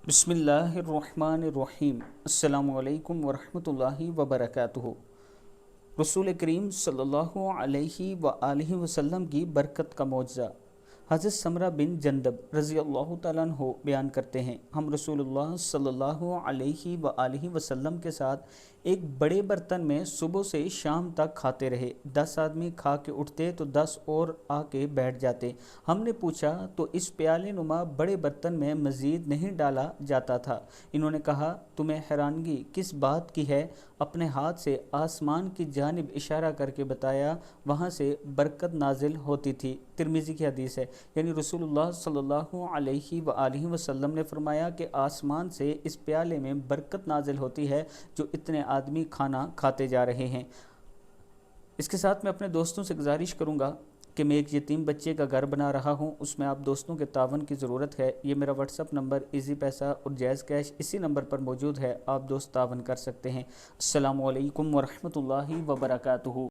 बिस्मिल्लाहिर्रहमानिर्रहीम। अस्सलामु अलैकुम वरहमतुल्लाहि वबरकातुहू। रसूल करीम सल्लल्लाहु अलैहि व आलिहि वसल्लम की बरकत का मौजज़ा। हज़रत समरा बिन जंदब रज़ी अल्लाह तआला अन्हु बयान करते हैं, हम रसूलुल्लाह सल्लल्लाहु अलैहि व आलिहि वसल्लम के साथ एक बड़े बर्तन में सुबह से शाम तक खाते रहे। 10 आदमी खा के उठते तो 10 और आके बैठ जाते। हमने पूछा तो इस प्याले नुमा बड़े बर्तन में मज़ीद नहीं डाला जाता था। इन्होंने कहा, तुम्हें हैरानगी किस बात की है? अपने हाथ से आसमान की जानिब इशारा करके बताया, वहाँ से बरकत नाजिल होती थी। तिरमिज़ी की हदीस है। यानी रसूलुल्लाह सल्लल्लाहु अलैहि व आलिहि वसल्लम ने फरमाया कि आसमान से इस प्याले में बरकत नाजिल होती है जो इतने आदमी खाना खाते जा रहे हैं। इसके साथ मैं अपने दोस्तों से गुजारिश करूँगा कि मैं एक यतीम बच्चे का घर बना रहा हूँ, उसमें आप दोस्तों के तावन की ज़रूरत है। ये मेरा व्हाट्सअप नंबर इजी पैसा और जैज़ कैश इसी नंबर पर मौजूद है, आप दोस्त तावन कर सकते हैं। अस्सलामु अलैकुम वरहमतुल्लाहि वबरकातुहू।